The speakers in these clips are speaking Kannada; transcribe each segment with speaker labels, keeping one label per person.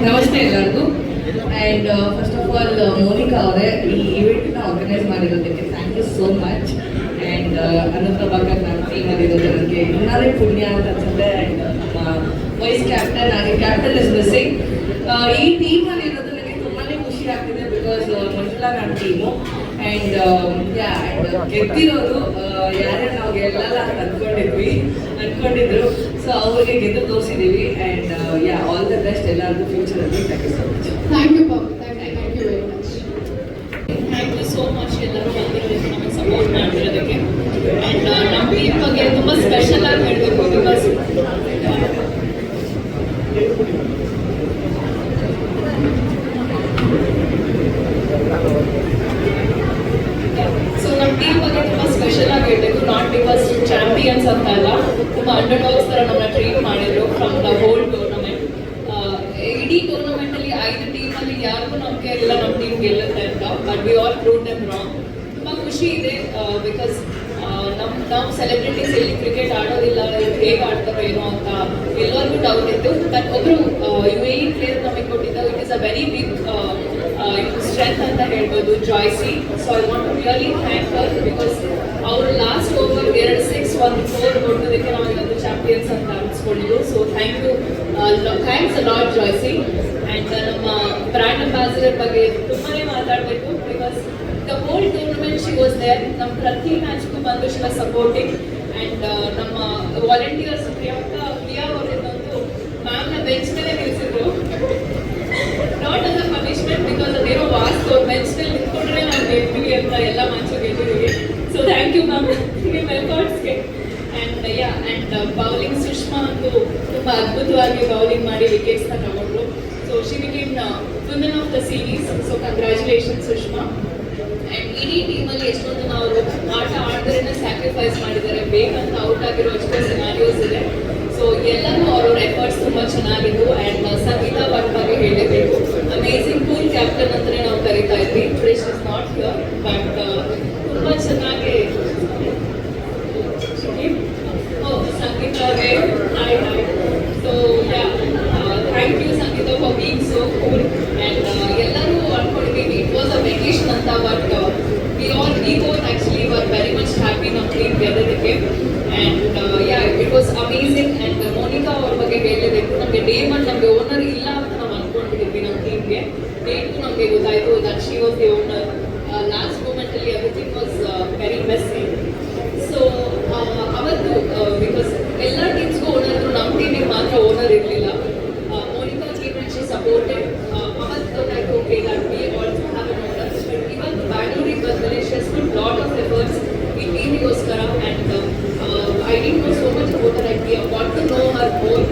Speaker 1: ನಮಸ್ತೆ ಎಲ್ಲರಿಗೂ. And first of all Monika ಅವರೇ ಈ ಇವೆಂಟ್ನ ಆರ್ಗನೈಸ್ ಮಾಡಿರೋದಕ್ಕೆ thank you so much. And ಅನ್ನೋದ್ರ ಬಗ್ಗೆ ನಾನು ಟೀಮ್ ಮಾಡಿರೋದು ನನಗೆ ಇನ್ನರೇ ಪುಣ್ಯ ಅಂತ ಅನ್ಸುತ್ತೆ. ಆ್ಯಂಡ್ ನಮ್ಮ ವೈಸ್ ಕ್ಯಾಪ್ಟನ್ ಹಾಗೆ ಕ್ಯಾಪ್ಟನ್ ಇಸ್ ಮಿಸ್ಸಿಂಗ್. ಈ ಟೀಮಲ್ಲಿ ಇರೋದು ನನಗೆ ತುಂಬಾ ಖುಷಿ ಆಗ್ತಿದೆ ಬಿಕಾಸ್ ಮಂಜುಳಾ ನನ್ನ ಟೀಮು. ಆ್ಯಂಡ್ ಗೆದ್ದಿರೋರು ಯಾರ್ಯಾರು ನಾವು ಗೆಲ್ಲಲ್ಲ ಅಂತ ಅನ್ಕೊಂಡಿದ್ರು. ಸೊ ಅವ್ರಿಗೆ ಗೆದ್ದು ತೋರಿಸಿದ್ದೀವಿ. ಆ್ಯಂಡ್ ಆಲ್ ದ ಬೆಸ್ಟ್ ಎಲ್ಲರಿಗೂ ಫ್ಯೂಚರಲ್ಲಿ. Thank you so much.
Speaker 2: Thank you ಪಾಪ, thank you very much.
Speaker 3: Thank you so much ಎಲ್ಲರೂ ಬಂದಿರೋದಕ್ಕೆ, ನಮಗೆ ಸಪೋರ್ಟ್ ಮಾಡಿರೋದಕ್ಕೆ. ಆ್ಯಂಡ್ ನಮ್ಮ ಟೀಮ್ ಬಗ್ಗೆ ತುಂಬ ಸ್ಪೆಷಲ್ ಆಗಿ ಹೇಳಬೇಕು ಬಿಕಾಸ್ ಟೀಮ್ ಬಗ್ಗೆ ತುಂಬ ಸ್ಪೆಷಲ್ ಆಗಿ ಹೇಳಬೇಕು. ನಾಟ್ ಬಿಕಾಸ್ ಚಾಂಪಿಯನ್ಸ್ ಅಂತ ಅಲ್ಲ, ತುಂಬ ಅಂಡರ್ ಡಾಗ್ಸ್ ಥರ ನಮ್ಮನ್ನ ಟ್ರೀಟ್ ಮಾಡಿದ್ರು ಫ್ರಮ್ ದ ಹೋಲ್ ಟೂರ್ನಮೆಂಟ್. ಇಡೀ ಟೂರ್ನಮೆಂಟಲ್ಲಿ 5 ಟೀಮಲ್ಲಿ ಯಾರಿಗೂ ನಂಬಿಕೆ ಇರಲಿಲ್ಲ ನಮ್ಮ ಟೀಮ್ ಗೆಲ್ಲುತ್ತೆ ಅಂತ. But we all prove them wrong. ತುಂಬ ಖುಷಿ ಇದೆ ಬಿಕಾಸ್ ನಾವು ಸೆಲೆಬ್ರಿಟೀಸ್ ಎಲ್ಲಿ ಕ್ರಿಕೆಟ್ ಆಡೋದಿಲ್ಲ, ಹೇಗೆ ಆಡ್ತಾರೋ ಏನೋ ಅಂತ ಎಲ್ಲರಿಗೂ ಡೌಟ್ ಇತ್ತು. ಬಟ್ ಒಬ್ಬರು UAE ಪ್ಲೇಯರ್ ನಮಗೆ ಕೊಟ್ಟಿದ್ದು it is a very big strength ಅಂತ ಹೇಳ್ಬೋದು, Joycie. So I want to really thank her because ಅವರು ಲಾಸ್ಟ್ ಓವರ್ 2 6 1 4 ಕೊಟ್ಟೋದಕ್ಕೆ ನಾವು ಇವತ್ತು ಚಾಂಪಿಯನ್ಸ್ ಅಂತ ಅನ್ಸ್ಕೊಂಡಿದ್ದು. So thanks a lot Joycie. And ನಮ್ಮ ಬ್ರ್ಯಾಂಡ್ ಅಂಬಾಸಿಡರ್ ಬಗ್ಗೆ ತುಂಬಾ ಮಾತಾಡಬೇಕು because the whole tournament she was there. ನಮ್ಮ ಪ್ರತಿ ಮ್ಯಾಚ್ಗೂ ಬಂದು ಶಿ ವಾಸ್ ಸಪೋರ್ಟಿಂಗ್. ಆ್ಯಂಡ್ ನಮ್ಮ ವಾಲಂಟಿಯರ್ಸ್ ಪ್ರಿಯಾ ಅವರಿದ್ದಂತೂ ಮ್ಯಾಮ್ನ ಬೆಂಚ್ ಮೇಲೆ ನಿಲ್ಲಿಸಿದ್ರು. Not us a punishment because ಅದೇನೋ ವಾಸ್ತು ಬೆಂಚ್ ಮೇಲೆ ನಿಂತ್ಕೊಂಡ್ರೆ ನಾವು ಗೆಲ್ತೀವಿ ಅಂತ ಎಲ್ಲ ಮ್ಯಾಚು ಗೆದ್ದಿದ್ದೀವಿ. ಸೊ ಥ್ಯಾಂಕ್ ಯು ಮ್ಯಾಮ್ ನಿಮ್ಮ ಎಫರ್ಟ್ಸ್ಗೆ. ಆ್ಯಂಡ್ ಬೌಲಿಂಗ್ ಸುಷ್ಮಾ ಅಂತೂ ತುಂಬ ಅದ್ಭುತವಾಗಿ ಬೌಲಿಂಗ್ ಮಾಡಿ ವಿಕೆಟ್ಸ್ನ ತಗೊಂಡ್ರು. So she became women of the series. So congratulations Sushma. And ಇಡೀ ಟೀಮಲ್ಲಿ ಎಷ್ಟೊಂದು ನಾವು ಆಟ ಆಡಿದ್ರೇನೆ ಸ್ಯಾಕ್ರಿಫೈಸ್ ಮಾಡಿದ್ದಾರೆ. ಬೇಕಂತ ಔಟ್ ಆಗಿರೋ ಎಷ್ಟೋ ಸಿನಾರಿಯೋಸ್ ಇದೆ. ಸೊ ಎಲ್ಲರೂ ಅವ್ರವ್ರ ಎಫರ್ಟ್ಸ್ ತುಂಬ ಚೆನ್ನಾಗಿತ್ತು. ಆ್ಯಂಡ್ ಸಂಗೀತಾ ಭಟ್ ಬಗ್ಗೆ ಹೇಳಬೇಕು, ಅಮೇಝಿಂಗ್ ಕೂಲ್ ಕ್ಯಾಪ್ಟನ್ ಅಂತಲೇ ನಾವು ಕರಿತಾ ಇದ್ವಿ. Fresh is not here but ತುಂಬ ಚೆನ್ನಾಗಿ ಸಂಗೀತ ಅವರೇ hi. So thank you Sangeetha for being so cool. And ಎಲ್ಲರೂ ಅನ್ಕೊಂಡಿದ್ದೀವಿ ಇಟ್ ವಾಸ್ ಅ ವೆಕೇಶನ್ ಅಂತ. But we both actually were very much happy ನಮ್ಮ ಟೀಮ್ ಗೆಲ್ಲೋದಕ್ಕೆ. And it was amazing. And Monika ಅವ್ರ ಬಗ್ಗೆ ಹೇಳಲೇಬೇಕು. ನಮಗೆ ಡೇ 1 ನಮಗೆ ಓನರ್ ಇಲ್ಲ ಅಂತ ನಾವು ಅಂದ್ಕೊಂಡಿದ್ವಿ ನಮ್ಮ ಟೀಮ್ಗೆ. ಡೇ 2 ನಮಗೆ ಗೊತ್ತಾಯಿತು that she was the owner. Last ಮೂಮೆಂಟಲ್ಲಿ everything was very messy. So ಅವತ್ತು ಬಿಕಾಸ್ ಎಲ್ಲ ಟೀಮ್ಸ್ಗೂ ಓನರ್ ಇದ್ರು, ನಮ್ಮ ಟೀಮಿಗೆ ಮಾತ್ರ ಓನರ್ ಇರಲಿಲ್ಲ. Monika team and she supported. ಅವತ್ತು ಗೊತ್ತಾಯಿತು okay that we also have an owner. But ಇವತ್ತು ಬ್ಯಾಂಗ್ಳೂರಿಗೆ ಬಂದಮೇಲೆ she has put lot of efforts ಈ ಟೀಮಿಗೋಸ್ಕರ. And I didn't know so much about her. I got to know her more.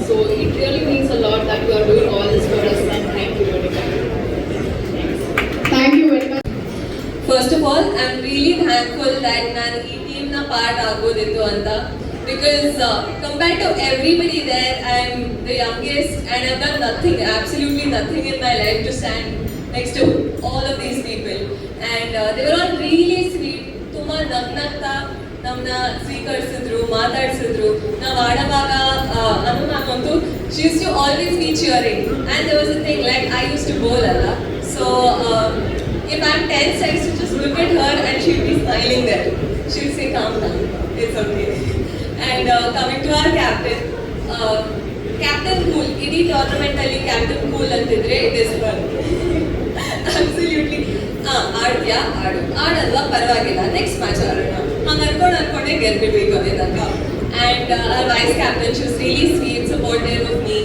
Speaker 3: So it really means a lot that you are doing all this for us. And thank you very much.
Speaker 2: Thank you very much.
Speaker 4: First of all, I'm really thankful that ನಾನು ಈ ಟೀಮ್ನ ಪಾರ್ಟ್ ಆಗೋದಿತ್ತು ಅಂತ. Because compared to everybody there, I'm the youngest and I've done nothing, absolutely nothing in my life to stand next to all of these people. And they were all really sweet. ತುಂಬ ನಗ್ನಗ್ತಾ ನಮ್ಮನ್ನ ಸ್ವೀಕರಿಸಿದ್ರು, ಮಾತಾಡಿಸಿದ್ರು. ನಾವು ಆಡುವಾಗ ಅನುಮಾನಂತೂ she use to always be cheering. And there was a thing like I use to bowl ಅಲ್ಲ. So if I'm tense, I used to just look at her and she'll be smiling there. She'll say, calm down, it's okay. And coming to our captain, Captain Cool. ಇಡೀ ಟೂರ್ನಮೆಂಟಲ್ಲಿ ಕ್ಯಾಪ್ಟನ್ ಕೂಲ್ ಅಂತಿದ್ರೆ ಇಟ್ ಇಸ್ ಫನ್. ಅಬ್ಸಲ್ಯೂಟ್ಲಿ. ಆಡ್ತೀಯಾ ಆಡಲ್ವಾ ಪರವಾಗಿಲ್ಲ, ನೆಕ್ಸ್ಟ್ ಮ್ಯಾಚ್ ಆಡೋಣ, ಹಂಗೆ ಅನ್ಕೊಂಡೆ ಗೆದ್ಬಿಡ್ಬೇಕು ಅದೇ ತನಕ. And our vice captain, she was really sweet, supportive of me.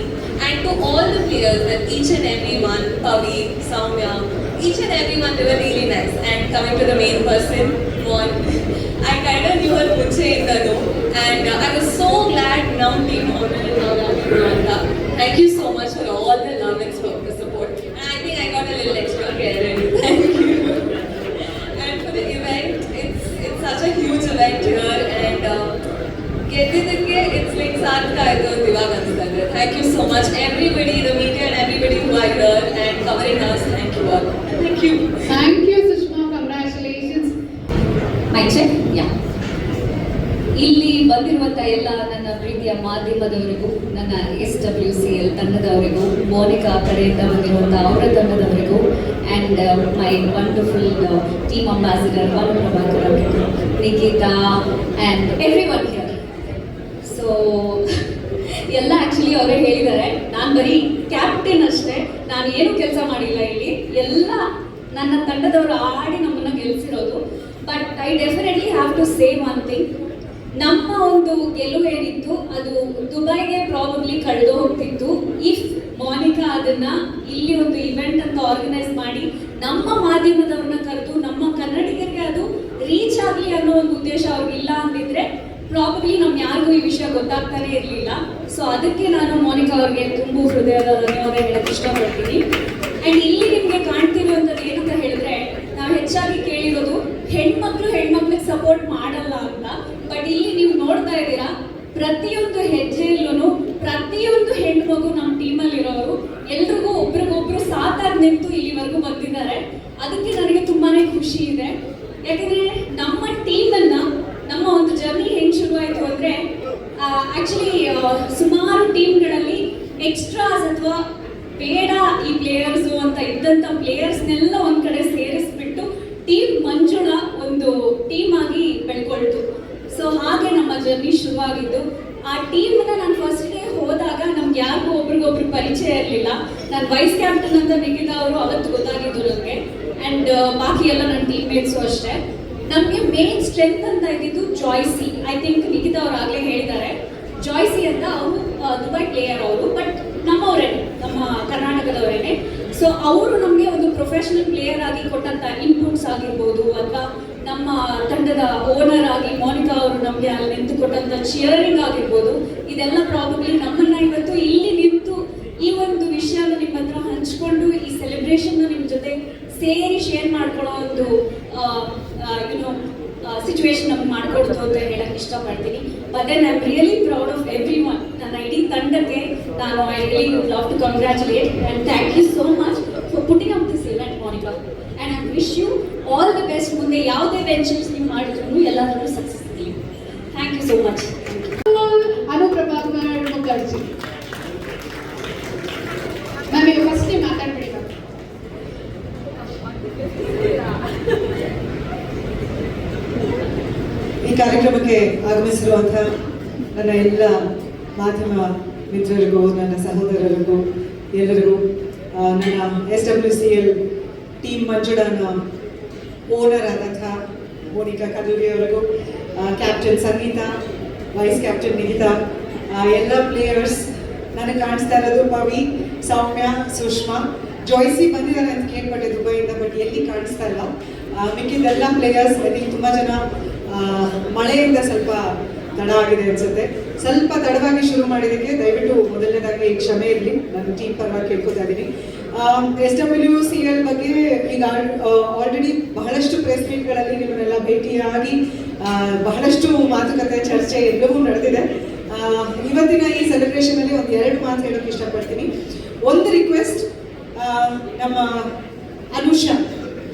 Speaker 4: And to all the players, that each and every one, Pavi, Soumya, each and every one, they were really nice. And coming to the main person, Mon, I kind of knew her ಮುಂಚೆಯಿಂದನು. And I was so glad now team thank you so much for all the love and support. And I think I got a little extra care. Thank you. And for the event, it's such a huge event here. And ಗೆದ್ದಿದ್ದಕ್ಕೆ ಇಟ್ಸ್ ಲೈಕ್ ಸಾರ್ಥಕ ಆಯಿತು ಅಂತ ಇವಾಗ ಅನಿಸ್ತದೆ. Thank you so much everybody, the media and everybody who are here and covering us. Thank you all. Thank you.
Speaker 2: Thank you Sushma, congratulations.
Speaker 4: My check, yeah. ಇಲ್ಲಿ ಬಂದಿರುವಂಥ ಎಲ್ಲ ನನ್ನ
Speaker 5: ಪ್ರೀತಿಯ ಮಾಧ್ಯಮದವರಿಗೂ, ನನ್ನ SWCL ತಂಡದವರಿಗೂ, ಮೋನಿಕಾ ಕಡೆಯಿಂದ ಬಂದಿರುವಂಥ ಅವರ ತಂಡದವರಿಗೂ, and my wonderful team ambassador Anu Prabhakar ಅವರಿಗೂ, Nikhita and everyone here. So ಎಲ್ಲ ಆ್ಯಕ್ಚುಲಿ ಅವರೇ ಹೇಳಿದ್ದಾರೆ. ನಾನು ಬರೀ ಕ್ಯಾಪ್ಟನ್ ಅಷ್ಟೇ, ನಾನು ಏನು ಕೆಲಸ ಮಾಡಿಲ್ಲ ಇಲ್ಲಿ. ಎಲ್ಲ ನನ್ನ ತಂಡದವರು ಆಡಿ ನಮ್ಮನ್ನು ಗೆಲ್ಲಿಸಿರೋದು. But I definitely have to say one thing. ನಮ್ಮ ಒಂದು ಗೆಲುವು ಏನಿತ್ತು ಅದು ದುಬೈಗೆ ಪ್ರಾಬಬ್ಲಿ ಕಳೆದು ಹೋಗ್ತಿತ್ತು ಇಫ್ ಮೋನಿಕಾ ಅದನ್ನ ಇಲ್ಲಿ ಒಂದು ಇವೆಂಟ್ ಅಂತ ಆರ್ಗನೈಸ್ ಮಾಡಿ ನಮ್ಮ ಮಾಧ್ಯಮದವ್ರನ್ನ ಕರೆದು ನಮ್ಮ ಕನ್ನಡಿಗರಿಗೆ ಅದು ರೀಚ್ ಆಗಲಿ ಅನ್ನೋ ಒಂದು ಉದ್ದೇಶ ಅವ್ರಿಗಿಲ್ಲ ಅಂದಿದ್ರೆ ಪ್ರಾಬಬ್ಲಿ ನಮ್ಗೆ ಯಾರಿಗೂ ಈ ವಿಷಯ ಗೊತ್ತಾಗ್ತಾನೆ ಇರಲಿಲ್ಲ. ಸೊ ಅದಕ್ಕೆ ನಾನು ಮೋನಿಕಾ ಅವ್ರಿಗೆ ತುಂಬ ಹೃದಯದ ಧನ್ಯವಾದ ಹೇಳಕ್ಕೆ ಇಷ್ಟಪಡ್ತೀನಿ. ಆ್ಯಂಡ್ ಇಲ್ಲಿ ನಿಮಗೆ ಕಾಣ್ತಿರುವಂಥದ್ದು ಏನಂತ ಹೇಳಿದ್ರೆ, ನಾವು ಹೆಚ್ಚಾಗಿ ಕೇಳಿರೋದು ಹೆಣ್ಮಕ್ಳಿಗೆ ಸಪೋರ್ಟ್ ಮಾಡಲ್ಲ ಅಂತ. ಬಟ್ ಇಲ್ಲಿ ನೀವು ನೋಡ್ತಾ ಇದ್ದೀರಾ, ಪ್ರತಿಯೊಂದು ಹೆಜ್ಜೆಯಲ್ಲೂ ಪ್ರತಿಯೊಂದು ಹೆಣ್ಮಗು ನಮ್ಮ ಟೀಮಲ್ಲಿ ಇರೋರು ಎಲ್ರಿಗೂ ಒಬ್ರಿಗೊಬ್ರು ಸಾಥಾಗಿ ನಿಂತು ಇಲ್ಲಿವರೆಗೂ ಬಂದಿದ್ದಾರೆ. ಅದಕ್ಕೆ ನನಗೆ ತುಂಬಾನೇ ಖುಷಿ ಇದೆ. ಯಾಕಂದ್ರೆ ನಮ್ಮ ಟೀಮನ್ನ, ನಮ್ಮ ಒಂದು ಜರ್ನಿ ಹೆಂಗೆ ಶುರುವಾಯಿತು ಅಂದರೆ, ಆ್ಯಕ್ಚುಲಿ ಸುಮಾರು ಟೀಮ್ಗಳಲ್ಲಿ ಎಕ್ಸ್ಟ್ರಾಸ್ ಅಥವಾ ಬೇಡ ಈ ಪ್ಲೇಯರ್ಸು ಅಂತ ಇದ್ದಂಥ ಪ್ಲೇಯರ್ಸ್ನೆಲ್ಲ ಒಂದು ಕಡೆ ಸೇರಿಸ್ಬಿಟ್ಟು ಟೀಮ್ ಮಂಜುಳ ಒಂದು ಟೀಮ್ ಆಗಿ ಬೆಳ್ಕೊಳ್ತು. ಸೊ ಹಾಗೆ ನಮ್ಮ ಜರ್ನಿ ಶುರುವಾಗಿದ್ದು. ಆ ಟೀಮ್ನ ನಾನು ಫಸ್ಟ್ ಡೇ ಹೋದಾಗ ನಮ್ಗೆ ಯಾರಿಗೂ ಒಬ್ರಿಗೊಬ್ರು ಪರಿಚಯ ಇರಲಿಲ್ಲ. ನಾನು ವೈಸ್ ಕ್ಯಾಪ್ಟನ್ ಅಂತ ನಿಖಿತಾ ಅವರು ಅವತ್ತು ಗೊತ್ತಾಗಿದ್ದು ನನಗೆ. ಆ್ಯಂಡ್ ಬಾಕಿ ಎಲ್ಲ ನನ್ನ ಟೀಮ್ ಮೇಟ್ಸು ಅಷ್ಟೇ. ನಮಗೆ ಮೇನ್ ಸ್ಟ್ರೆಂತ್ ಅಂತ ಇದ್ದಿದ್ದು ಜಾಯ್ಸಿ. ಐ ಥಿಂಕ್ ನಿಖಿತಾ ಅವ್ರು ಆಗಲೇ ಹೇಳಿದ್ದಾರೆ. ಜಾಯ್ಸಿ ಅಂತ ಅವರು ದುಬೈ ಪ್ಲೇಯರ್ ಅವರು, ಬಟ್ ನಮ್ಮವರೇನೆ, ನಮ್ಮ ಕರ್ನಾಟಕದವರೇನೆ. ಸೊ ಅವರು ನಮಗೆ ಒಂದು ಪ್ರೊಫೆಷನಲ್ ಪ್ಲೇಯರ್ ಆಗಿ ಕೊಟ್ಟಂಥ ಇನ್ಪುಟ್ಸ್ ಆಗಿರ್ಬೋದು, ಅಥವಾ ನಮ್ಮ ತಂಡದ ಓನರ್ ಆಗಿ ಮೋನಿಕಾ ಅವರು ನಮಗೆ ಅಲ್ಲಿ ನಿಂತು ಕೊಟ್ಟಂಥ ಚಿಯರಿಂಗ್ ಆಗಿರ್ಬೋದು, ಇದೆಲ್ಲ ಪ್ರಾಬಬ್ಲಿ ನಮ್ಮನ್ನ ಇವತ್ತು ಇಲ್ಲಿ ನಿಂತು ಈ ಒಂದು ವಿಷಯನ ನಿಮ್ಮ ಹತ್ರ ಹಂಚ್ಕೊಂಡು ಈ ಸೆಲೆಬ್ರೇಷನ್ನ ನಿಮ್ಮ ಜೊತೆ ಸೇರಿ ಶೇರ್ ಮಾಡ್ಕೊಳ್ಳೋ ಒಂದು ಸಿಚುವೇಶನ್ ನಮ್ಗೆ ಮಾಡಿಕೊಡ್ತು ಅಂತ ಹೇಳಕ್ಕೆ ಇಷ್ಟಪಡ್ತೀನಿ. But then I am really proud of everyone. ನನ್ನ ಇಡೀ ತಂಡಕ್ಕೆ ನಾನು I really would love to congratulate and thank you so much for putting up this event Monica. And I wish you all the best. ಮುಂದೆ ಯಾವುದೇ ವೆಂಚರ್ಸ್ ನೀವು ಮಾಡಿದ್ರು ಎಲ್ಲರೂ ಸಕ್ಸಸ್ ಆಗಲಿ. Thank you so much.
Speaker 2: Anu Prabhakar Mukherjee ma'am, ಈಗ ಫಸ್ಟ್ ಮಾತಾಡ್ಬಿಡಿ ಮ್ಯಾಮ್.
Speaker 6: ಈ ಕಾರ್ಯಕ್ರಮಕ್ಕೆ ಆಗಮಿಸಿರುವಂತಹ ನನ್ನ ಎಲ್ಲ ಮಾಧ್ಯಮ ಮಿತ್ರರಿಗೂ, ನನ್ನ ಸಹೋದರರಿಗೂ, ಎಲ್ಲರಿಗೂ, ನನ್ನ SWCL ಟೀಮ್ ಮಂಜುಳನ ಓನರ್ ಆದಂತಹ ಮೋನಿಕಾ ಕಲ್ಲೂರಿಯವರಿಗೂ, captain Sangeetha, vice captain Nikhita, ಎಲ್ಲ ಪ್ಲೇಯರ್ಸ್, ನನಗೆ ಕಾಣಿಸ್ತಾ ಇರೋದು ಪವಿ, ಸೌಮ್ಯ, ಸುಷ್ಮಾ, ಜಾಯ್ಸಿ ಬಂದಿದ್ದಾರೆ ಅಂತ ಕೇಳ್ಪಟ್ಟೆ ದುಬೈಯಿಂದ, ಬಟ್ ಎಲ್ಲಿ ಕಾಣಿಸ್ತಾ ಇಲ್ಲ. ಮಿಕ್ಕಿದ್ದೆಲ್ಲ ಪ್ಲೇಯರ್ಸ್. ಐ ಥಿಂಕ್ ತುಂಬ ಜನ ಮಳೆಯಿಂದ ಸ್ವಲ್ಪ ತಡ ಆಗಿದೆ ಅನ್ಸುತ್ತೆ. ಸ್ವಲ್ಪ ತಡವಾಗಿ ಶುರು ಮಾಡಿದ್ದಕ್ಕೆ ದಯವಿಟ್ಟು ಮೊದಲನೇದಾಗಿ ಕ್ಷಮೆ ಇರಲಿ, ನನ್ನ ಟೀಮ್ ಪರವಾಗಿ ಕೇಳ್ಕೊತಾ ಇದ್ದೀನಿ. SWCL ಬಗ್ಗೆ ಈಗ ಆಲ್ರೆಡಿ ಬಹಳಷ್ಟು ಪ್ರೆಸ್ ಮೀಟ್ಗಳಲ್ಲಿ ನಿಮ್ಮನ್ನೆಲ್ಲ ಭೇಟಿಯಾಗಿ ಬಹಳಷ್ಟು ಮಾತುಕತೆ, ಚರ್ಚೆ ಎಲ್ಲವೂ ನಡೆದಿದೆ. ಇವತ್ತಿನ ಈ ಸೆಲೆಬ್ರೇಷನಲ್ಲಿ ಒಂದು 2 ಮಾತು ಹೇಳೋಕ್ಕೆ ಇಷ್ಟಪಡ್ತೀನಿ. ಒಂದು ರಿಕ್ವೆಸ್ಟ್, ನಮ್ಮ ಅನುಷಾ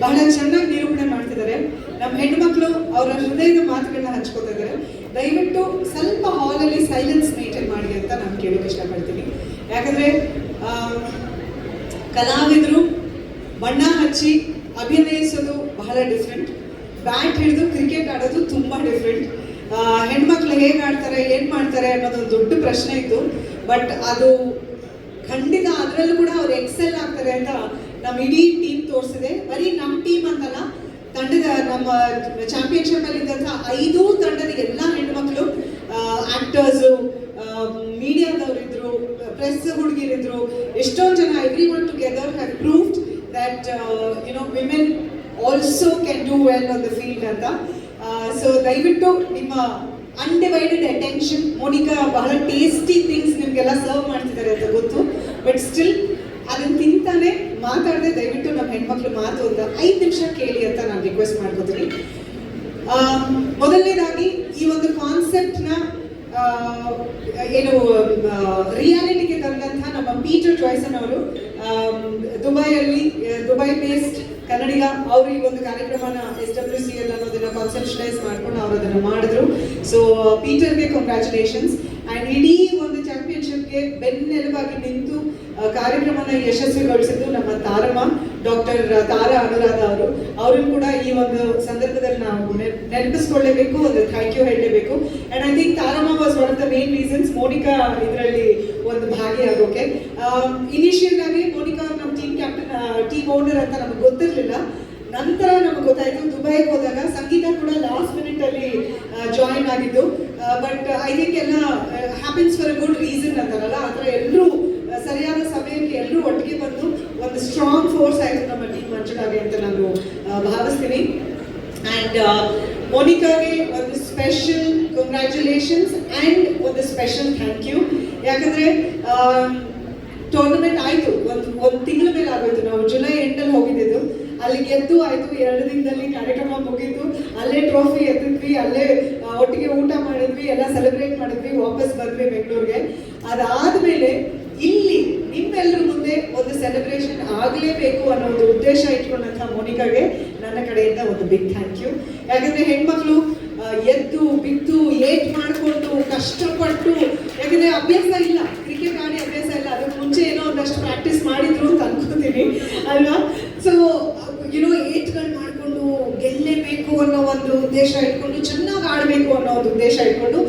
Speaker 6: ಬಹಳ ಚೆನ್ನಾಗಿ ನಿರೂಪಣೆ ಮಾಡ್ತಿದ್ದಾರೆ. ನಮ್ಮ ಹೆಣ್ಮಕ್ಳು ಅವರ ಹೃದಯದ ಮಾತುಗಳನ್ನ ಹಂಚ್ಕೋತಾ ಇದ್ದಾರೆ. ದಯವಿಟ್ಟು ಸ್ವಲ್ಪ ಹಾಲಲ್ಲಿ ಸೈಲೆನ್ಸ್ ಮೇಂಟೈನ್ ಮಾಡಿ ಅಂತ ನಾನು ಕೇಳೋಕೆ ಇಷ್ಟಪಡ್ತೀನಿ. ಯಾಕಂದರೆ ಕಲಾವಿದರು ಬಣ್ಣ ಹಚ್ಚಿ ಅಭಿನಯಿಸೋದು ಬಹಳ ಡಿಫ್ರೆಂಟ್, ಬ್ಯಾಟ್ ಹಿಡಿದು ಕ್ರಿಕೆಟ್ ಆಡೋದು ತುಂಬ ಡಿಫ್ರೆಂಟ್. ಹೆಣ್ಮಕ್ಳು ಹೇಗೆ ಆಡ್ತಾರೆ, ಏನು ಮಾಡ್ತಾರೆ ಅನ್ನೋದೊಂದು ದೊಡ್ಡ ಪ್ರಶ್ನೆ ಇತ್ತು. ಬಟ್ ಅದು ಖಂಡಿತ ಅದರಲ್ಲೂ ಕೂಡ ಅವ್ರು ಎಕ್ಸೆಲ್ ಆಗ್ತಾರೆ ಅಂತ ನಮ್ಮ ಇಡೀ ಟೀಮ್ ತೋರಿಸಿದೆ. ಬರೀ ನಮ್ಮ ಟೀಮ್ ಅಂತಲ್ಲ, ತಂಡದ ನಮ್ಮ ಚಾಂಪಿಯನ್ಶಿಪ್ ಅಲ್ಲಿ ಇದ್ದಂಥ 5 ತಂಡದ ಎಲ್ಲ ಹೆಣ್ಮಕ್ಳು, ಆಕ್ಟರ್ಸು, ಮೀಡಿಯಾದವರಿದ್ರು, ಪ್ರೆಸ್ ಹುಡುಗಿರಿದ್ರು, ಎಷ್ಟೊಂದು ಜನ, every one together have proved that women also can do well on the field ಅಂತ. ಸೊ ದಯವಿಟ್ಟು ನಿಮ್ಮ ಅನ್ಡಿವೈಡೆಡ್ ಅಟೆನ್ಷನ್. ಮೋನಿಕಾ ಬಹಳ ಟೇಸ್ಟಿ ಥಿಂಗ್ಸ್ ನಿಮಗೆಲ್ಲ ಸರ್ವ್ ಮಾಡ್ತಿದ್ದಾರೆ ಅಂತ ಗೊತ್ತು, ಬಟ್ ಸ್ಟಿಲ್ ಅದನ್ನು ತಿಂತಾನೆ ಮಾತಾಡದೆ ದಯವಿಟ್ಟು ನಮ್ಮ ಹೆಣ್ಮಕ್ಳು ಮಾತು ಒಂದು 5 ನಿಮಿಷ ಕೇಳಿ ಅಂತ ನಾನು ರಿಕ್ವೆಸ್ಟ್ ಮಾಡ್ಕೋತೀನಿ. ಮೊದಲನೇದಾಗಿ ಈ ಒಂದು ಕಾನ್ಸೆಪ್ಟ್ನ ಏನು ರಿಯಾಲಿಟಿಗೆ ತಂದಂಥ ನಮ್ಮ ಪೀಟರ್ ಜಾಯ್ಸನ್ ಅವರು, ದುಬೈ ಬೇಸ್ಡ್ ಕನ್ನಡಿಗ, ಅವರು ಈ ಒಂದು ಕಾರ್ಯಕ್ರಮನ SWCL ಅನ್ನೋದನ್ನ ಕಾನ್ಸೆಪ್ಷನೈಸ್ ಮಾಡ್ಕೊಂಡು ಅವರು ಅದನ್ನು ಮಾಡಿದ್ರು. So ಪೀಟರ್ಗೆ congratulations. ಆ್ಯಂಡ್ ಇಡೀ ಒಂದು ಚಾಂಪಿಯನ್ಶಿಪ್ಗೆ ಬೆನ್ನೆಲುಬಾಗಿ ನಿಂತು ಕಾರ್ಯಕ್ರಮನ ಯಶಸ್ವಿಗೊಳಿಸಿದ್ದು ನಮ್ಮ ತಾರಮ್ಮ, ಡಾಕ್ಟರ್ ತಾರಾ ಅನುರಾಧ ಅವರು. ಅವ್ರನ್ನು ಕೂಡ ಈ ಒಂದು ಸಂದರ್ಭದಲ್ಲಿ ನಾವು ನೆನಪಿಸ್ಕೊಳ್ಳೇಬೇಕು, ಒಂದು ಥ್ಯಾಂಕ್ ಯು ಹೇಳಲೇಬೇಕು. And I think Taramma was one of the main reasons Monica ಇದರಲ್ಲಿ ಒಂದು ಭಾಗಿಯಾಗೋಕೆ. ಇನಿಷಿಯಲ್ ಆಗಿ ಮೋನಿಕಾ ನಮ್ಮ ಟೀಮ್ ಕ್ಯಾಪ್ಟನ್, ಟೀಮ್ ಓನರ್ ಅಂತ ನಮಗೆ ಗೊತ್ತಿರಲಿಲ್ಲ. ನಂತರ ನಮಗೆ ಗೊತ್ತಾಯಿತು, ದುಬೈಗೆ ಹೋದಾಗ ಸಂಗೀತ ಕೂಡ ಲಾಸ್ಟ್ ಮಿನಿಟ್ ಅಲ್ಲಿ ಜಾಯಿನ್ ಆಗಿದ್ದು. ಬಟ್ ಐ ಥಿಂಕ್ ಎಲ್ಲ happens for a good reason ಅಂತಾರಲ್ಲ, ಆ ಥರ ಎಲ್ಲರೂ ಸರಿಯಾದ ಸಮಯಕ್ಕೆ ಎಲ್ಲರೂ ಒಟ್ಟಿಗೆ ಬಂದು ಒಂದು ಸ್ಟ್ರಾಂಗ್ ಫೋರ್ಸ್ ಆಯಿತು ನಮ್ಮ ಟೀಮ್ ಮಂಜುಳಾಗೆ ಅಂತ ನಾನು ಭಾವಿಸ್ತೀನಿ. ಆ್ಯಂಡ್ ಮೋನಿಕಾಗೆ ಒಂದು ಸ್ಪೆಷಲ್ ಕಂಗ್ರ್ಯಾಚುಲೇಷನ್ಸ್ ಆ್ಯಂಡ್ ಒಂದು ಸ್ಪೆಷಲ್ ಥ್ಯಾಂಕ್ ಯು. ಯಾಕಂದರೆ ಟೂರ್ನಮೆಂಟ್ ಆಯಿತು, ಒಂದು ತಿಂಗಳ ಮೇಲೆ ಆಗೋಯ್ತು. ನಾವು ಜುಲೈ ಎಂಡಲ್ಲಿ ಹೋಗಿದ್ದು, ಅಲ್ಲಿ ಗೆದ್ದು ಆಯಿತು, 2 ದಿನದಲ್ಲಿ ಕಾರ್ಯಕ್ರಮ ಮುಗೀತು, ಅಲ್ಲೇ ಟ್ರೋಫಿ ಎತ್ತಿದ್ವಿ, ಅಲ್ಲೇ ಒಟ್ಟಿಗೆ ಊಟ ಮಾಡಿದ್ವಿ, ಎಲ್ಲ ಸೆಲೆಬ್ರೇಟ್ ಮಾಡಿದ್ವಿ, ವಾಪಸ್ ಬಂದ್ವಿ ಬೆಂಗಳೂರಿಗೆ. ಅದಾದಮೇಲೆ ಇಲ್ಲಿ ನಿಮ್ಮೆಲ್ಲರ ಮುಂದೆ ಒಂದು ಸೆಲೆಬ್ರೇಷನ್ ಆಗಲೇಬೇಕು ಅನ್ನೋ ಒಂದು ಉದ್ದೇಶ ಇಟ್ಕೊಂಡಂಥ ಮೋನಿಕಾಗೆ ನನ್ನ ಕಡೆಯಿಂದ ಒಂದು ಬಿಗ್ ಥ್ಯಾಂಕ್ ಯು. ಯಾಕಂದರೆ ಹೆಣ್ಮಕ್ಳು ಎದ್ದು ಬಿದ್ದು ಏಟ್ ಮಾಡಿಕೊಂಡು ಕಷ್ಟಪಟ್ಟು, ಯಾಕಂದರೆ ಅಭ್ಯಾಸ ಇಲ್ಲ, ಕ್ರಿಕೆಟ್ ಆಡಿ ಅಭ್ಯಾಸ ಇಲ್ಲ, ಅದಕ್ಕೆ ಮುಂಚೆ ಏನೋ ಒಂದಷ್ಟು ಪ್ರಾಕ್ಟೀಸ್ ಮಾಡಿದ್ರು ಅಂತ ಅನ್ಕೋತೀನಿ ಅಲ್ವಾ. ಸೊ ಏನೋ ಏಟ್ಗಳು ಮಾಡಿಕೊಂಡು ಗೆಲ್ಲೇಬೇಕು ಅನ್ನೋ ಒಂದು ಉದ್ದೇಶ ಇಟ್ಕೊಂಡು, ಚೆನ್ನಾಗಿ ಆಡಬೇಕು ಅನ್ನೋ ಒಂದು ಉದ್ದೇಶ ಇಟ್ಕೊಂಡು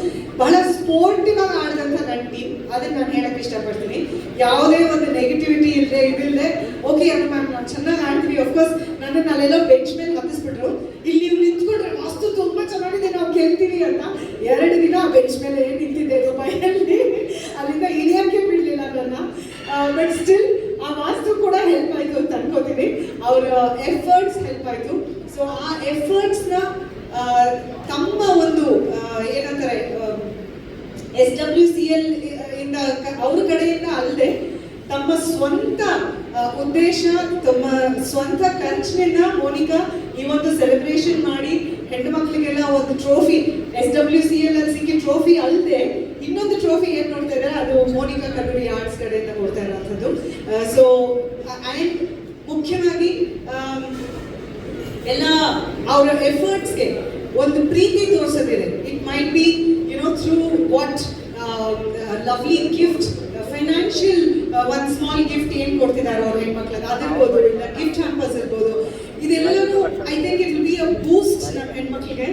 Speaker 6: ಬಹಳ ಸ್ಪೋರ್ಟಿವ್ ಆಗಿ ಆಡಿದಂಥ ನನ್ನ ಟೀಮ್. ಅದನ್ನು ನಾನು ಹೇಳಕ್ಕೆ ಇಷ್ಟಪಡ್ತೀನಿ. ಯಾವುದೇ ಒಂದು ನೆಗೆಟಿವಿಟಿ ಇದಿಲ್ಲದೆ ಓಕೆ ಅನ್ನು ಮ್ಯಾಮ್ ನಾವು ಚೆನ್ನಾಗಿ ಆಡ್ತೀವಿ. ಅಫ್ಕೋರ್ಸ್ ನನ್ನನ್ನು ಅಲ್ಲೆಲ್ಲೋ ಬೆಂಚ್ ಮೇಲೆ ಹತ್ತಿಸ್ಬಿಟ್ರು, ಇಲ್ಲಿ ನೀವು ನಿಂತ್ಕೊಂಡ್ರೆ ವಾಸ್ತು ತುಂಬ ಚೆನ್ನಾಗಿದೆ, ನಾವು ಗೆಲ್ತೀವಿ ಅಂತ. 2 ದಿನ ಬೆಂಚ್ ಮೇಲೆ ನಿಂತಿದ್ದೆ ದುಬೈಯಲ್ಲಿ, ಅಲ್ಲಿಂದ ಇಳಿಯೋಕ್ಕೆ ಬಿಡಲಿಲ್ಲ ನನ್ನ. ಬಟ್ ಸ್ಟಿಲ್ ಆ ವಾಸ್ತು ಕೂಡ ಹೆಲ್ಪ್ ಆಯಿತು ಅಂತ ಅನ್ಕೋತೀನಿ, ಅವರ ಎಫರ್ಟ್ಸ್ ಹೆಲ್ಪ್ ಆಯಿತು. ಸೊ ಆ ಎಫರ್ಟ್ಸ್ನ ತಮ್ಮ ಒಂದು ಏನಂತಾರೆ SWCL ಇಂದ ಅವ್ರ ಕಡೆಯಿಂದ ಅಲ್ಲದೆ ತಮ್ಮ ಸ್ವಂತ ಉದ್ದೇಶ, ತಮ್ಮ ಸ್ವಂತ ಖರ್ಚಿನಿಂದ ಮೋನಿಕಾ ಈ ಒಂದು ಸೆಲೆಬ್ರೇಷನ್ ಮಾಡಿ ಹೆಣ್ಣು ಮಕ್ಕಳಿಗೆಲ್ಲ ಒಂದು ಟ್ರೋಫಿ, SWCL ಅಲ್ಲಿ ಸಿಕ್ಕಿ ಟ್ರೋಫಿ ಅಲ್ಲದೆ ಇನ್ನೊಂದು ಟ್ರೋಫಿ ಏನು ನೋಡ್ತಾ ಇದ್ದಾರೆ, ಅದು ಮೋನಿಕಾ ಕಲ್ಲೂರಿ ಆರ್ಟ್ಸ್ ಕಡೆಯಿಂದ ಕೊಡ್ತಾ ಇರೋಂಥದ್ದು. ಸೊ ಆ್ಯಂಡ್ ಮುಖ್ಯವಾಗಿ ಎಲ್ಲ ಅವರ ಎಫರ್ಟ್ಸ್ಗೆ ಒಂದು ಪ್ರೀತಿ ತೋರಿಸೋದಿದೆ. It might be through what lovely gift, financial ಒಂದು ಸ್ಮಾಲ್ ಗಿಫ್ಟ್ ಏನು ಕೊಡ್ತಿದ್ದಾರೆ ಅವ್ರ ಹೆಣ್ಮಕ್ಳಿಗೆ ಅದಿರ್ಬೋದು, ಇಲ್ಲ ಗಿಫ್ಟ್ ಹ್ಯಾಂಪರ್ಸ್ ಇರ್ಬೋದು. ಇದೆಲ್ಲವೂ I think it will be a boost ನಮ್ಮ ಹೆಣ್ಮಕ್ಳಿಗೆ.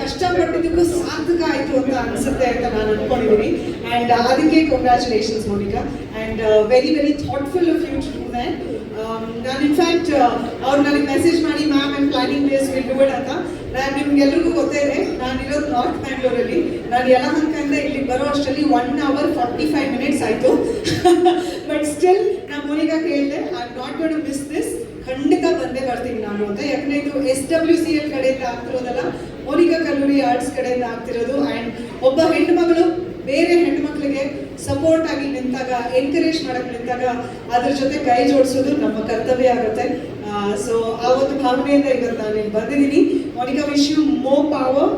Speaker 6: ಕಷ್ಟಪಟ್ಟಿದ್ದಕ್ಕೂ ಸಾರ್ಥಕ ಆಯಿತು ಅಂತ ಅನಿಸುತ್ತೆ ಅಂತ ನಾನು ಅನ್ಕೊಂಡಿದ್ದೀನಿ. ಆ್ಯಂಡ್ ಅದಕ್ಕೆ congratulations Monica, and very very thoughtful of you to do that. ನಾನು ಇನ್ಫ್ಯಾಕ್ಟ್ ಅವ್ರು ನನಗೆ ಮೆಸೇಜ್ ಮಾಡಿ ma'am I'm planning days will do it ಅಂತ. ನಾನು ನಿಮ್ಗೆಲ್ರಿಗೂ ಗೊತ್ತೇ ಇದೆ, ನಾನಿರೋದು ನಾರ್ತ್ ಬ್ಯಾಂಗ್ಳೂರಲ್ಲಿ. ನಾನು ಯಲಹಂಕದಿಂದ ಇಲ್ಲಿಗೆ ಬರೋ ಅಷ್ಟರಲ್ಲಿ 1 hour 45 minutes ಆಯಿತು. ಬಟ್ ಸ್ಟಿಲ್ ನಾನು ಮೋನಿಕಾ ಕೇಳಿದೆ, I am not gonna to miss this, ಖಂಡಿತ ಬಂದೇ ಬರ್ತೀನಿ ನಾನು ಅಂತ. ಯಾಕಂದರೆ ಇದು SWCL ಕಡೆಯಿಂದ ಆಗ್ತಿರೋದಲ್ಲ, ಮೋನಿಕಾ ಕಲ್ಲೂರಿ ಆರ್ಟ್ಸ್ ಕಡೆಯಿಂದ ಆಗ್ತಿರೋದು. ಆ್ಯಂಡ್ ಒಬ್ಬ ಹೆಣ್ಣು ಮಗಳು ಬೇರೆ ಹೆಣ್ಮಕ್ಳಿಗೆ ಸಪೋರ್ಟ್ ಆಗಿ ನಿಂತಾಗ, ಎನ್ಕರೇಜ್ ಮಾಡಕ್ಕೆ ನಿಂತಾಗ ಅದ್ರ ಜೊತೆ ಕೈ ಜೋಡಿಸೋದು ನಮ್ಮ ಕರ್ತವ್ಯ ಆಗುತ್ತೆ. ಸೊ ಆ ಒಂದು ಭಾವನೆಯಿಂದ ಇವತ್ತು ನಾನು ಇಲ್ಲಿ ಬಂದಿದ್ದೀನಿ. Monica, wish you more power.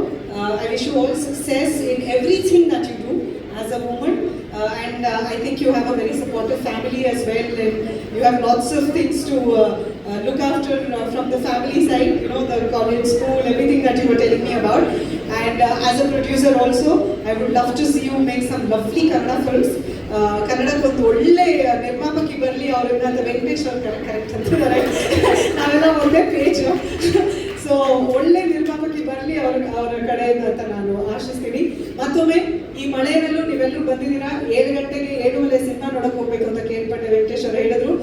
Speaker 6: I wish you all success in everything that you do as a woman. And I think you have a very supportive family as well, and you have lots of things to look after from the family side, the college, school, everything that you were telling me about. And as a producer also, I would love to see you make some lovely Kannada films. ಕನ್ನಡಕ್ಕೆ ಒಂದು ಒಳ್ಳೆ ನಿರ್ಮಾಪಕಿ ಬರಲಿ, ಅವ್ರನ್ನ ಅಂತ ವೆಂಕಟೇಶ್ ಅವ್ರು ಕರೆಕ್ಟ್ ಅಂತಿದ್ದಾರೆ, ನಾವೆಲ್ಲ ಒಂದೇ ಪೇಜು. ಸೊ ಒಳ್ಳೆ ನಿರ್ಮಾಪಕಿ ಬರಲಿ ಅವರ ಕಡೆಯಿಂದ ಅಂತ ನಾನು ಆಶಿಸ್ತೀನಿ. ಮತ್ತೊಮ್ಮೆ ಈ ಮಳೆಯಲ್ಲೂ ನೀವೆಲ್ಲರೂ ಬಂದಿದ್ದೀರಾ. 7 ಗಂಟೆಗೆ 7 ಮಲೆ ಸಿನಿಮಾ ನೋಡಕ್ಕೆ ಹೋಗ್ಬೇಕು ಅಂತ ಕೇಳ್ಪಟ್ಟೆ. ವೆಂಕಟೇಶ್ ಅವರು ಹೇಳಿದ್ರು,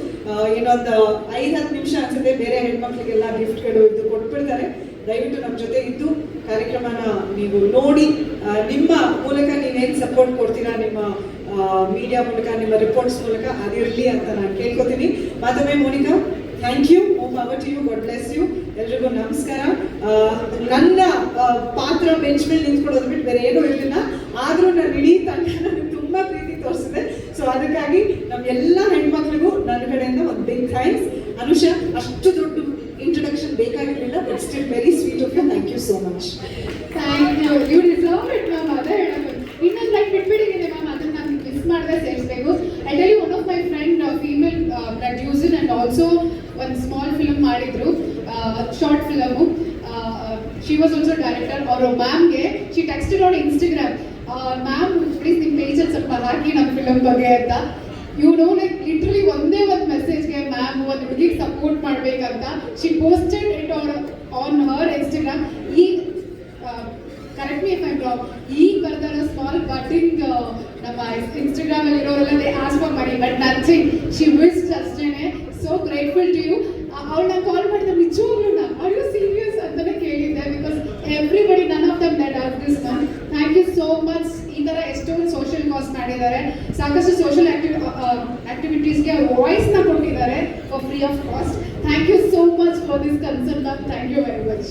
Speaker 6: ಇನ್ನೊಂದು 5-10 ನಿಮಿಷ ಅನ್ಸುತ್ತೆ, ಬೇರೆ ಹೆಣ್ಮಕ್ಳಿಗೆಲ್ಲ ಗಿಫ್ಟ್ಗಳು ಇದು ಕೊಟ್ಬಿಡ್ತಾರೆ. ದಯವಿಟ್ಟು ನಮ್ಮ ಜೊತೆ ಇದ್ದು ಕಾರ್ಯಕ್ರಮನ ನೀವು ನೋಡಿ, ನಿಮ್ಮ ಮೂಲಕ ನೀವೇನು ಸಪೋರ್ಟ್ ಕೊಡ್ತೀರಾ, ನಿಮ್ಮ ಮೀಡಿಯಾ ಮೂಲಕ, ನಿಮ್ಮ ರಿಪೋರ್ಟ್ಸ್ ಮೂಲಕ ಅದಿರಲಿ ಅಂತ ನಾನು ಕೇಳ್ಕೊತೀನಿ. ಮತ್ತೊಮ್ಮೆ Monica, thank you, more power to you, God bless you. ಎಲ್ರಿಗೂ ನಮಸ್ಕಾರ. ನನ್ನ ಪಾತ್ರ ಬೆಂಚ್ ಮೇಲೆ ನಿಂತ್ಕೊಳ್ಳೋದು ಬಿಟ್ಟು ಬೇರೆ ಏನೂ ಇರಲಿಲ್ಲ, ಆದರೂ ನಾನು ಇಡೀ ತಂಡ ನನಗೆ ತುಂಬ ಪ್ರೀತಿ ತೋರಿಸಿದೆ. ಸೊ ಅದಕ್ಕಾಗಿ ನಮ್ಮ ಎಲ್ಲ ಹೆಣ್ಮಕ್ಳಿಗೂ ನನ್ನ ಕಡೆಯಿಂದ ಒಂದು ಬಿಗ್ ಥ್ಯಾಂಕ್ಸ್. ಅನುಷಾ, ಅಷ್ಟು ದೊಡ್ಡ ಇಂಟ್ರೊಡಕ್ಷನ್ ಬೇಕಾಗಿರಲಿಲ್ಲ, but still very sweet of you. Thank you so much.
Speaker 2: Thank you, you deserve it ma'am. ಅದೇ ಹೇಳೋದು, ಇನ್ನೊಂದು ಲೈಕ್ ಬಿಟ್ಬಿಟ್ಟಿದ್ದೀನಿ ಮ್ಯಾಮ್, ಅದನ್ನು ನಾನು ಮಿಸ್ ಮಾಡಿದ್ರೆ ಸೇರಿಸಬೇಕು. I tell you, one of my friend female producer and also ಒಂದು ಸ್ಮಾಲ್ ಫಿಲ್ಮ್ ಮಾಡಿದ್ರು, short film. She was also director. ಅವರು ಮ್ಯಾಮ್ಗೆ she texted on Instagram, ma'am please ನಿಮ್ಮ ಪೇಜಲ್ಲಿ ಸ್ವಲ್ಪ ಹಾಕಿ ನಮ್ಮ ಫಿಲಮ್ ಬಗ್ಗೆ ಅಂತ. ಲೈಕ್ ಲಿಟ್ರಲಿ ಒಂದೇ ಒಂದು ಮೆಸೇಜ್ಗೆ ಮ್ಯಾಮ್ ಒಂದು ಹುಡುಗಿಗೆ ಸಪೋರ್ಟ್ ಮಾಡಬೇಕಂತ she posted it on her Instagram. ಈಗ correct me if I wrong, ಈಗ ಬರ್ತಾರೋ ಸ್ಮಾಲ್ ಕಟಿಂಗ್ ನಮ್ಮ ಇನ್ಸ್ಟಾಗ್ರಾಮ್ ಅಲ್ಲಿ ಇರೋರೆಲ್ಲ they ask for money but nothing, she wish ಅಷ್ಟೇನೆ. So grateful to you. ಅವಳನ್ನ ಕಾಲ್ ಮಾಡಿದ್ರೆ ನಿಜವಾಗ್ಲೂ ಆರ್ ಯು ಸೀರಿಯಸ್ ಅಂತಾನೆ ಕೇಳಿದ್ದೆ, because everybody none of them that ask this ma'am. Thank you so much. ಈ ಥರ ಎಷ್ಟೊಂದು ಸೋಷಿಯಲ್ ಕಾಸ್ ಮಾಡಿದ್ದಾರೆ, ಸಾಕಷ್ಟು ಸೋಷಿಯಲ್ ಆಕ್ಟಿವಿಟೀಸ್ಗೆ ವಾಯ್ಸ್ನ ಕೊಟ್ಟಿದ್ದಾರೆ for free of cost. Thank you so much for this concern ma'am. Thank you very much.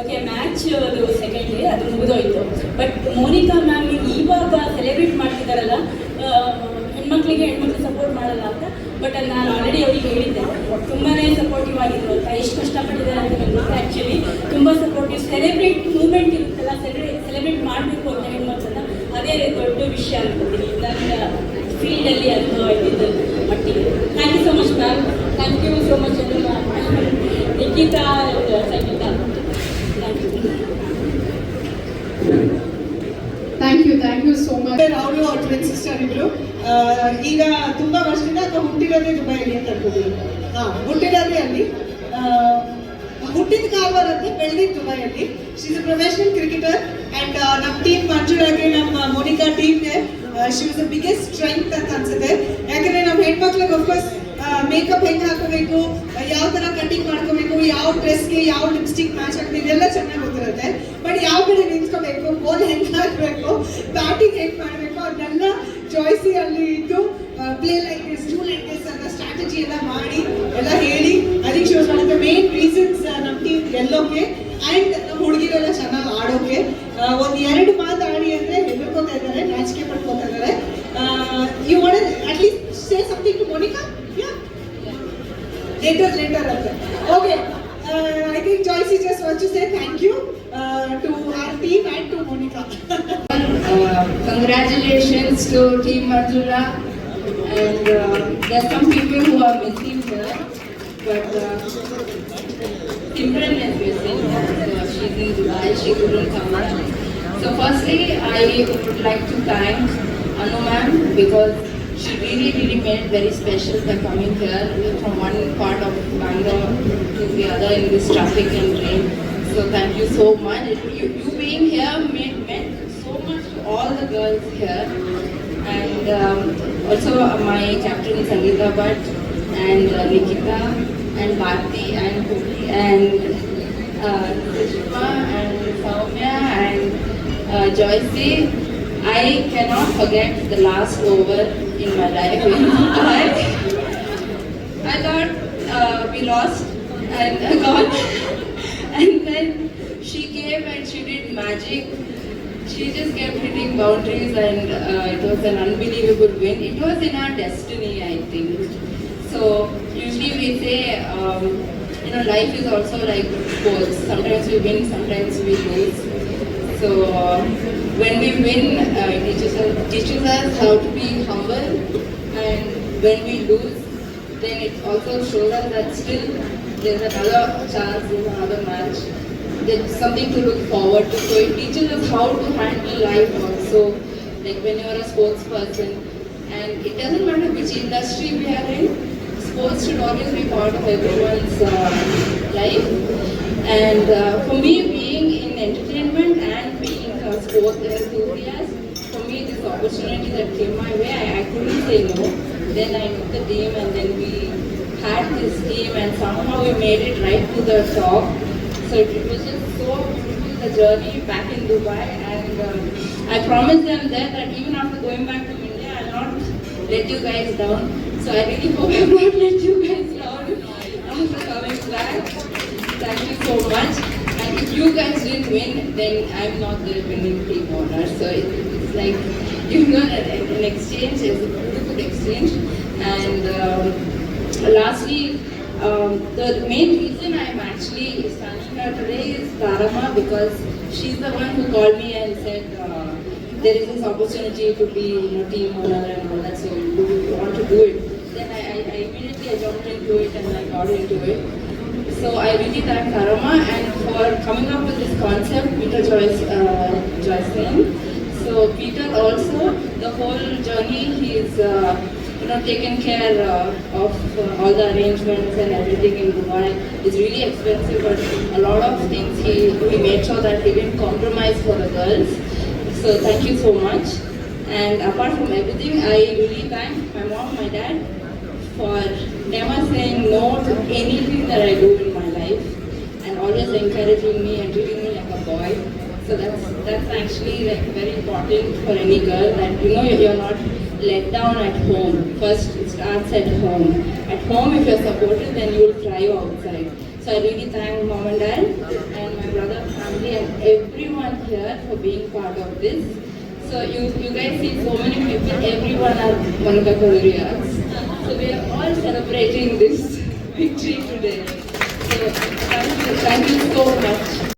Speaker 7: Okay, match ಅದು ಸೆಕೆಂಡ್ ಡೇ ಅದು ಮುಗಿದೋಯ್ತು. ಬಟ್ ಮೋನಿಕಾ ಮ್ಯಾಮ್ ಇವಾಗ ಸೆಲೆಬ್ರೇಟ್ ಮಾಡ್ತಿದ್ದಾರಲ್ಲ, ಹೆಣ್ಮಕ್ಳಿಗೆ ಸಪೋರ್ಟ್ ಮಾಡಲ್ಲ ಅಂತ. ಬಟ್ ಅದು ನಾನು ಆಲ್ರೆಡಿ ಅವ್ರಿಗೆ ಹೇಳಿದ್ದೆ, ತುಂಬಾ ಸಪೋರ್ಟಿವ್ ಆಗಿದ್ರು ಅಂತ. ಎಷ್ಟು ಕಷ್ಟಪಟ್ಟಿದ್ದಾರೆ ಅಂತ ನನಗೆ ಗೊತ್ತು. ಆ್ಯಕ್ಚುಲಿ ತುಂಬ ಸಪೋರ್ಟಿವ್. ಸೆಲೆಬ್ರೇಟ್ ಮೂಮೆಂಟ್ ಇರುತ್ತಲ್ಲ, ಸೆಲೆಬ್ರೇಟ್ ಮಾಡಬೇಕು ಅಂತ ಹೆಣ್ಮಕ್ಳನ್ನ, ಅದೇ ದೊಡ್ಡ ವಿಷಯ ಅನ್ಕೋತೀನಿ ನನ್ನ ಫೀಲ್ಡಲ್ಲಿ ಅದು ಇದ್ದಿದ್ದು ಮಟ್ಟಿಗೆ. Thank you so much ma'am. Thank you so much Nikhita Sangeetha.
Speaker 2: Thank you so much.
Speaker 6: ಅವರು ಅವ್ರ ಟ್ವಿನ್ ಸಿಸ್ಟರ್ ಇದ್ರು. ಈಗ ತುಂಬಾ ವರ್ಷದಿಂದ ಅಥವಾ ಹುಟ್ಟಿರೋದೇ ದುಬೈಯಲ್ಲಿ ಅಂತ ಅನ್ಕೋತೀನಿ. ಹುಟ್ಟಿರೋದೇ ಅಲ್ಲಿ, ಹುಟ್ಟಿದ ಕಾರವಾರ ಅಂತ ಬೆಳೆದಿದ್ದು ದುಬೈಯಲ್ಲಿ. She is a professional cricketer and ನಮ್ಮ ಟೀಮ್ ಮಂಜೂರಾಗಿ ನಮ್ಮ ಮೋನಿಕಾ ಟೀಮ್ಗೆ she is the biggest strength ಅಂತ ಅನ್ಸುತ್ತೆ. ಯಾಕಂದ್ರೆ ನಮ್ಮ ಹೆಣ್ಮಕ್ಳಿಗೆ ಅಫ್ಕೋರ್ಸ್ ಮೇಕಪ್ ಹೆಂಗೆ ಹಾಕೋಬೇಕು, ಯಾವ ಥರ ಕಟಿಂಗ್ ಮಾಡ್ಕೋಬೇಕು, ಯಾವ ಡ್ರೆಸ್ಗೆ ಯಾವ ಲಿಪ್ಸ್ಟಿಕ್ ಮ್ಯಾಚ್ ಆಗ್ತದೆ, ಇದೆಲ್ಲ ಚೆನ್ನಾಗಿ ಗೊತ್ತಿರುತ್ತೆ. ಬಟ್ ಯಾವ ಕಡೆ ನಿಂತ್ಕೋಬೇಕು, ಬೋಲ್ ಹೆಂಗೆ ಹಾಕಬೇಕು, ಬ್ಯಾಟಿಂಗ್ ಹೆಂಗೆ ಮಾಡಬೇಕು, ಅದನ್ನೆಲ್ಲ ಜಾಯ್ಸಿ ಅಲ್ಲಿ ಇದ್ದು play like this, do like this ಅಂತ ಸ್ಟ್ರಾಟಜಿ ಎಲ್ಲ ಮಾಡಿ ಎಲ್ಲ ಹೇಳಿ. I think she was one of the main reasons ನಮ್ಮ ಟೀಮ್ ಗೆಲ್ಲೋಕೆ ಆ್ಯಂಡ್ ನಮ್ಮ ಹುಡುಗಿರೆಲ್ಲ ಚೆನ್ನಾಗಿ ಆಡೋಕೆ. ಒಂದು 2 ಮಾತು ಆಡಿ ಅಂದರೆ ಹೆದರ್ಕೋತಾ ಇದ್ದಾರೆ, ನಾಚಿಕೆ ಪಡ್ಕೋತಾ ಇದ್ದಾರೆ. You want at least say something to Monica? Later ಅಂತ. Okay, I think Joyce just wants to say thank you to our team and to Monica.
Speaker 1: Congratulations to Team Manjula, and there are some people who are missing here, but Simran is missing. She's in Dubai, she couldn't come here. So firstly, I would like to thank Anu ma'am, because she really made it very special by coming here from one part of Bangalore to the other in this traffic and rain. So thank you so much. You being here meant so much to all the girls here, and also my captain Sangeeta Bhatt and Nikita and Bharti and Puri and Sushma and Soumya and Joyce. I cannot forget the last over in my life. I thought we lost and got, and then she came and she did magic. She just kept hitting boundaries, and it was an unbelievable win. It was in our destiny, I think. So usually we say, life is also like sports. Sometimes we win, sometimes we lose. So when we win, it teaches us how to be humble, and when we lose, then it also shows us that still there's another chance, there's another match, there's something to look forward to. So it teaches us how to handle life also, like when you're a sports person, and it doesn't matter which industry we are in, sports should always be part of everyone's life. And for me, being in entertainment and being a sports enthusiast, for me this opportunity that came my way, I couldn't say no. Then I took the team, and then we had this team, and somehow we made it right to the top. So it was just so beautiful, the journey back in Dubai, and I promised them there that even after going back to India, I'll not let you guys down. So I really hope I've not let you guys down after coming back. Thank you so much. And if you guys didn't win, then I'm not the winning team owner. So it's like, an exchange. It's a beautiful exchange. And lastly, the main reason I'm actually standing here today is Tarama, because she's the one who called me and said, there is this opportunity to be team owner and all that, so do you want to do it? Then I immediately jumped into it and I got into it.
Speaker 7: So I really thank Karama and for coming up with this concept, Peter Joycelyn. So Peter also, the whole journey, he's taken care of all the arrangements and everything in Dubai. It's really expensive, but a lot of things he made sure that he didn't compromise for the girls. So thank you so much. And apart from everything, I really thank my mom, my dad for never saying no to anything that I do in my life and always encouraging me and treating me like a boy. So that's actually like very important for any girl, that you're not let down at home. First it starts at home. At home, if you're supported, then you will thrive outside. So I really thank mom and dad and my brother, family and everyone here for being part of this. So you guys see so many people, everyone are Monica Colorias. So we are all celebrating this victory today. So thank you so much.